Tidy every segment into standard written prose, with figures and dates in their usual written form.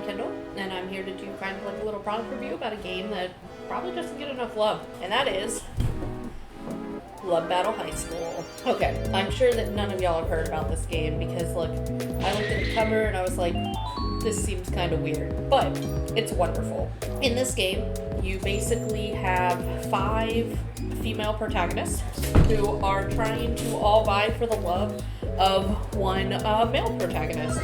I'm Kendall, and I'm here to do kind of like a little product review about a game that probably doesn't get enough love, and that is Love Battle High School. Okay, I'm sure that none of y'all have heard about this game because, look, I looked at the cover and I was like, this seems kind of weird, but it's wonderful. In this game, you basically have 5 female protagonists who are trying to all vie for the love of one male protagonist.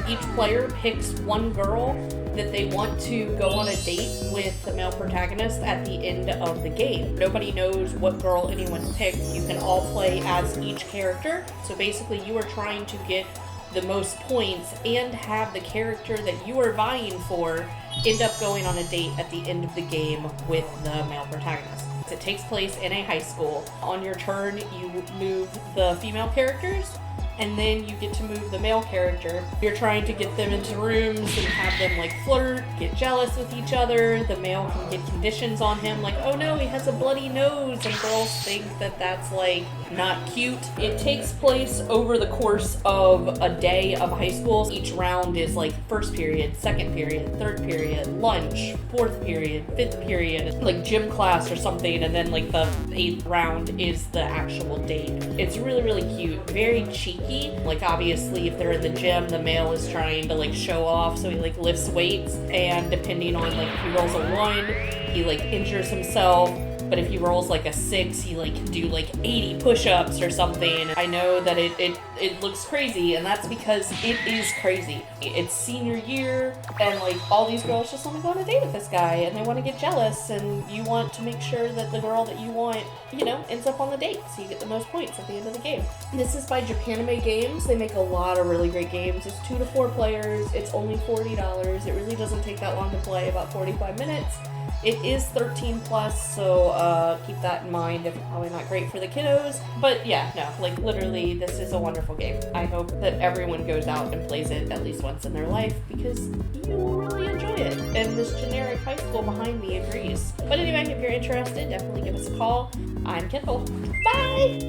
Each player picks one girl that they want to go on a date with the male protagonist at the end of the game. Nobody knows what girl anyone picked. You can all play as each character. So basically you are trying to get the most points and have the character that you are vying for end up going on a date at the end of the game with the male protagonist. It takes place in a high school. On your turn, you move the female characters, and then you get to move the male character. You're trying to get them into rooms and have them like flirt, get jealous with each other. The male can get conditions on him like, oh no, he has a bloody nose, and girls think that that's like not cute. It takes place over the course of a day of high school. Each round is like first period, second period, third period, lunch, fourth period, fifth period, like gym class or something, and then like the 8th round is the actual date. It's really, really cute, very cheeky. Like obviously if they're in the gym, the male is trying to like show off, so he like lifts weights, and depending on like if he rolls a 1, he like injures himself. But if he rolls like a 6, he like can do like 80 push-ups or something. I know that it looks crazy, and that's because it is crazy. It's senior year, and like all these girls just want to go on a date with this guy, and they want to get jealous, and you want to make sure that the girl that you want, you know, ends up on the date, so you get the most points at the end of the game. This is by Japanime Games. They make a lot of really great games. It's 2 to 4 players. It's only $40. It really doesn't take that long to play, about 45 minutes. It is 13 plus, so keep that in mind. It's probably not great for the kiddos, but yeah, no, like literally, this is a wonderful game. I hope that everyone goes out and plays it at least once in their life because you will really enjoy it. And this generic high school behind me agrees. But anyway, if you're interested, definitely give us a call. I'm Kendall. Bye!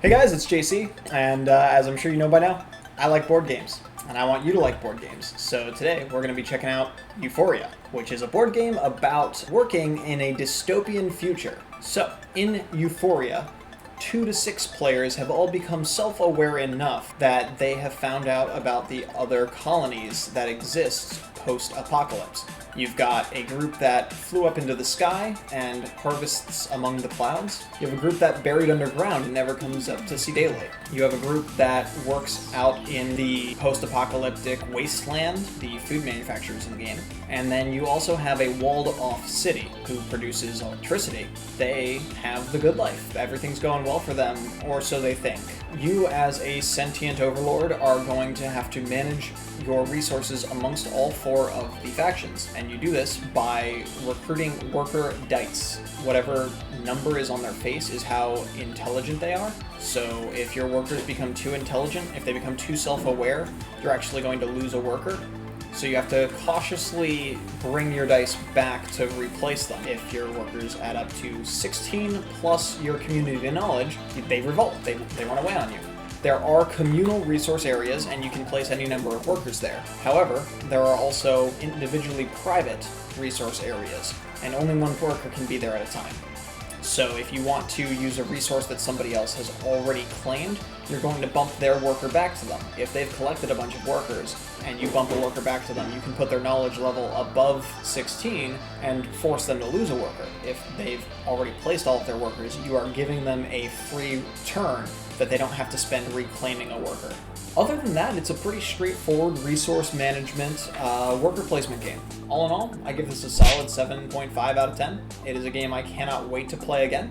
Hey guys, it's JC, and as I'm sure you know by now, I like board games, and I want you to like board games. So today we're going to be checking out Euphoria, which is a board game about working in a dystopian future. So, in Euphoria, 2 to 6 players have all become self-aware enough that they have found out about the other colonies that exist post-apocalypse. You've got a group that flew up into the sky and harvests among the clouds. You have a group that buried underground and never comes up to see daylight. You have a group that works out in the post-apocalyptic wasteland, the food manufacturers in the game. And then you also have a walled-off city who produces electricity. They have the good life. Everything's going well for them, or so they think. You, as a sentient overlord, are going to have to manage your resources amongst all 4 of the factions, and you do this by recruiting worker dice. Whatever number is on their face is how intelligent they are. So if your workers become too intelligent, if they become too self-aware, you're actually going to lose a worker. So you have to cautiously bring your dice back to replace them. If your workers add up to 16 plus your community knowledge, they revolt. They run away on you. There are communal resource areas, and you can place any number of workers there. However, there are also individually private resource areas, and only one worker can be there at a time. So if you want to use a resource that somebody else has already claimed, you're going to bump their worker back to them. If they've collected a bunch of workers, and you bump a worker back to them, you can put their knowledge level above 16 and force them to lose a worker. If they've already placed all of their workers, you are giving them a free turn that they don't have to spend reclaiming a worker. Other than that, it's a pretty straightforward resource management worker placement game. All in all, I give this a solid 7.5 out of 10. It is a game I cannot wait to play again.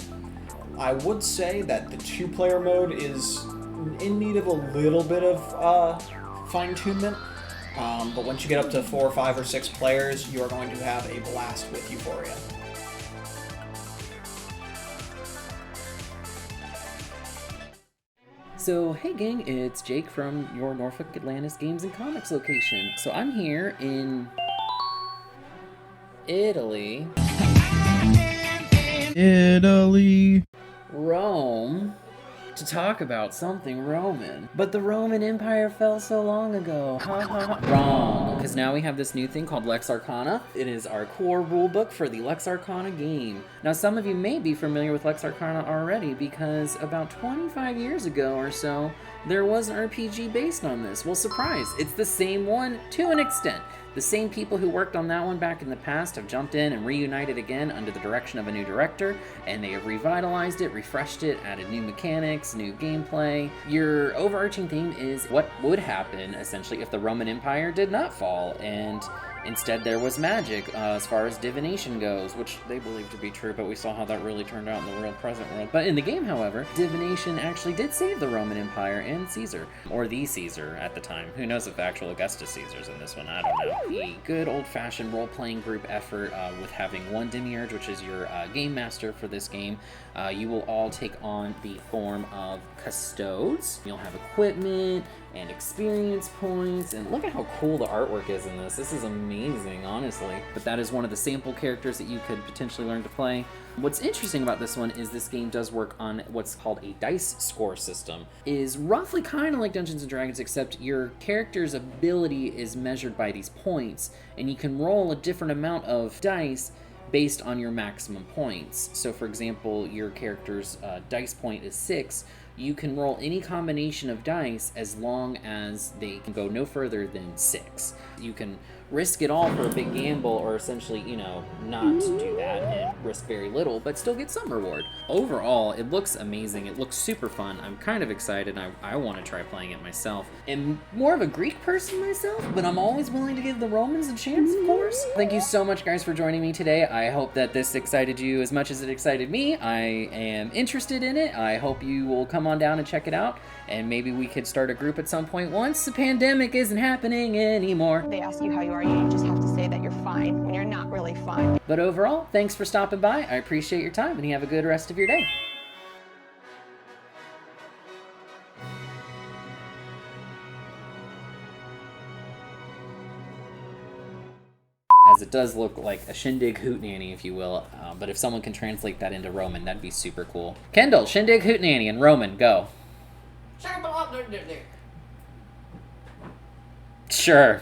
I would say that the 2-player mode is in need of a little bit of fine-tunement, but once you get up to 4, 5, or 6 players, you are going to have a blast with Euphoria. So, hey gang, it's Jake from your Norfolk Atlantis Games and Comics location. So I'm here in Italy, Italy. Rome, to talk about something Roman. But the Roman Empire fell so long ago. Ha ha ha. Wrong. Because now we have this new thing called Lex Arcana. It is our core rulebook for the Lex Arcana game. Now some of you may be familiar with Lex Arcana already because about 25 years ago or so, there was an RPG based on this. Well, surprise, it's the same one to an extent. The same people who worked on that one back in the past have jumped in and reunited again under the direction of a new director, and they have revitalized it, refreshed it, added new mechanics, new gameplay. Your overarching theme is what would happen, essentially, if the Roman Empire did not fall, and instead there was magic as far as divination goes, which they believe to be true, but we saw how that really turned out in the real present world. But in the game, however, divination actually did save the Roman Empire and Caesar, or the Caesar at the time. Who knows if actual Augustus Caesar's in this one, I don't know. A good old-fashioned role-playing group effort with having one demiurge, which is your game master for this game. You will all take on the form of custodes. You'll have equipment and experience points, and look at how cool the artwork is in this. This is amazing, honestly. But that is one of the sample characters that you could potentially learn to play. What's interesting about this one is this game does work on what's called a dice score system. It is roughly kind of like Dungeons & Dragons, except your character's ability is measured by these points, and you can roll a different amount of dice based on your maximum points. So for example, your character's dice point is 6. You can roll any combination of dice as long as they can go no further than 6. You can risk it all for a big gamble, or essentially, you know, not do that and risk very little, but still get some reward. Overall, it looks amazing. It looks super fun. I'm kind of excited. I want to try playing it myself. I'm more of a Greek person myself, but I'm always willing to give the Romans a chance, of course. Thank you so much, guys, for joining me today. I hope that this excited you as much as it excited me. I am interested in it. I hope you will come on down and check it out, and maybe we could start a group at some point once the pandemic isn't happening anymore. They ask you how you are, you just have to say that you're fine when you're not really fine. But overall, thanks for stopping by. I appreciate your time, and you have a good rest of your day. As it does look like a shindig hootenanny, if you will, but if someone can translate that into Roman, that'd be super cool. Kendall, shindig hootenanny, and Roman, go. Sure.